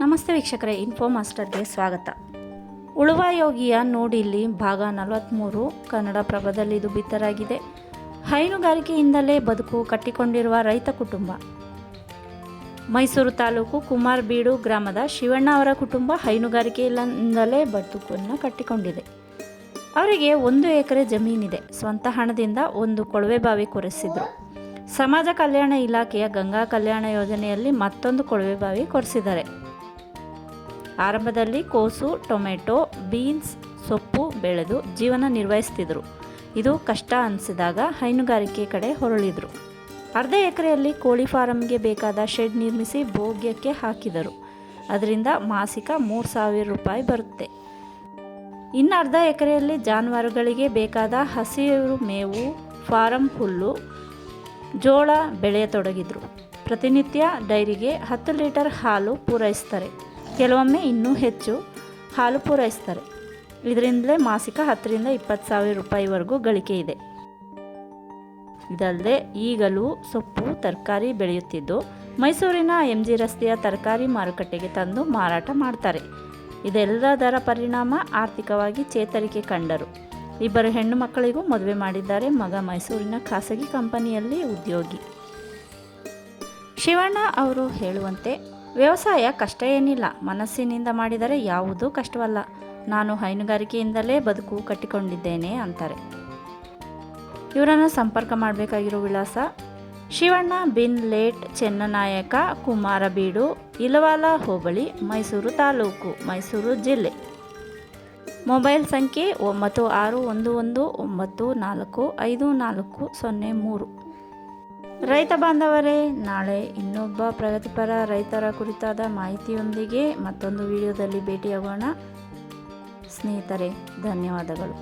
ನಮಸ್ತೆ ವೀಕ್ಷಕರೇ, ಇನ್ಫೋ ಮಾಸ್ಟರ್ಗೆ ಸ್ವಾಗತ. ಉಳುವ ಯೋಗಿಯ ನೋಡಿಲ್ಲಿ ಭಾಗ 43 ಕನ್ನಡಪ್ರಭದಲ್ಲಿ ಇದು ಬಿತ್ತರಾಗಿದೆ. ಹೈನುಗಾರಿಕೆಯಿಂದಲೇ ಬದುಕು ಕಟ್ಟಿಕೊಂಡಿರುವ ರೈತ ಕುಟುಂಬ. ಮೈಸೂರು ತಾಲೂಕು ಕುಮಾರಬೀಡು ಗ್ರಾಮದ ಶಿವಣ್ಣ ಅವರ ಕುಟುಂಬ ಹೈನುಗಾರಿಕೆಯಿಂದಲೇ ಬದುಕನ್ನು ಕಟ್ಟಿಕೊಂಡಿದೆ. ಅವರಿಗೆ 1 ಎಕರೆ ಜಮೀನಿದೆ. ಸ್ವಂತ ಹಣದಿಂದ ಒಂದು ಕೊಳವೆ ಬಾವಿ ಕೊರೆಸಿದ್ರು. ಸಮಾಜ ಕಲ್ಯಾಣ ಇಲಾಖೆಯ ಗಂಗಾ ಕಲ್ಯಾಣ ಯೋಜನೆಯಲ್ಲಿ ಮತ್ತೊಂದು ಕೊಳವೆ ಬಾವಿ ಕೊರೆಸಿದ್ದಾರೆ. ಆರಂಭದಲ್ಲಿ ಕೋಸು, ಟೊಮೆಟೊ, ಬೀನ್ಸ್, ಸೊಪ್ಪು ಬೆಳೆದು ಜೀವನ ನಿರ್ವಹಿಸ್ತಿದ್ರು. ಇದು ಕಷ್ಟ ಅನಿಸಿದಾಗ ಹೈನುಗಾರಿಕೆ ಕಡೆ ಹೊರಳಿದ್ರು. ಅರ್ಧ ಎಕರೆಯಲ್ಲಿ ಕೋಳಿ ಫಾರಂಗೆ ಬೇಕಾದ ಶೆಡ್ ನಿರ್ಮಿಸಿ ಭೋಗ್ಯಕ್ಕೆ ಹಾಕಿದರು. ಅದರಿಂದ ಮಾಸಿಕ 3,000 ರೂಪಾಯಿ ಬರುತ್ತೆ. ಇನ್ನು ಅರ್ಧ ಎಕರೆಯಲ್ಲಿ ಜಾನುವಾರುಗಳಿಗೆ ಬೇಕಾದ ಹಸಿರು ಮೇವು, ಫಾರಂ ಹುಲ್ಲು, ಜೋಳ ಬೆಳೆಯತೊಡಗಿದ್ರು. ಪ್ರತಿನಿತ್ಯ ಡೈರಿಗೆ 10 ಲೀಟರ್ ಹಾಲು ಪೂರೈಸ್ತಾರೆ. ಕೆಲವೊಮ್ಮೆ ಇನ್ನೂ ಹೆಚ್ಚು ಹಾಲು ಪೂರೈಸ್ತಾರೆ. ಇದರಿಂದಲೇ ಮಾಸಿಕ 10ರಿಂದ 20,000 ರೂಪಾಯಿವರೆಗೂ ಗಳಿಕೆ ಇದೆ. ಇದಲ್ಲದೆ ಈಗಲೂ ಸೊಪ್ಪು, ತರಕಾರಿ ಬೆಳೆಯುತ್ತಿದ್ದು ಮೈಸೂರಿನ MG ರಸ್ತೆಯ ತರಕಾರಿ ಮಾರುಕಟ್ಟೆಗೆ ತಂದು ಮಾರಾಟ ಮಾಡ್ತಾರೆ. ಇದೆಲ್ಲದರ ಪರಿಣಾಮ ಆರ್ಥಿಕವಾಗಿ ಚೇತರಿಕೆ ಕಂಡರು. 2 ಹೆಣ್ಣು ಮಕ್ಕಳಿಗೂ ಮದುವೆ ಮಾಡಿದ್ದಾರೆ. ಮಗ ಮೈಸೂರಿನ ಖಾಸಗಿ ಕಂಪನಿಯಲ್ಲಿ ಉದ್ಯೋಗಿ. ಶಿವಣ್ಣ ಅವರು ಹೇಳುವಂತೆ, ವ್ಯವಸಾಯ ಕಷ್ಟ ಏನಿಲ್ಲ, ಮನಸ್ಸಿನಿಂದ ಮಾಡಿದರೆ ಯಾವುದೂ ಕಷ್ಟವಲ್ಲ. ನಾನು ಹೈನುಗಾರಿಕೆಯಿಂದಲೇ ಬದುಕು ಕಟ್ಟಿಕೊಂಡಿದ್ದೇನೆ ಅಂತಾರೆ. ಇವರನ್ನು ಸಂಪರ್ಕ ಮಾಡಬೇಕಾಗಿರೋ ವಿಳಾಸ: ಶಿವಣ್ಣ ಬಿನ್ ಲೇಟ್ ಚೆನ್ನನಾಯಕ, ಕುಮಾರಬೀಡು, ಇಲವಾಲ ಹೋಬಳಿ, ಮೈಸೂರು ತಾಲೂಕು, ಮೈಸೂರು ಜಿಲ್ಲೆ. ಮೊಬೈಲ್ ಸಂಖ್ಯೆ 9611945403. ರೈತ ಬಾಂಧವರೇ, ನಾಳೆ ಇನ್ನೊಬ್ಬ ಪ್ರಗತಿಪರ ರೈತರ ಕುರಿತಾದ ಮಾಹಿತಿಯೊಂದಿಗೆ ಮತ್ತೊಂದು ವಿಡಿಯೋದಲ್ಲಿ ಭೇಟಿಯಾಗೋಣ. ಸ್ನೇಹಿತರೆ, ಧನ್ಯವಾದಗಳು.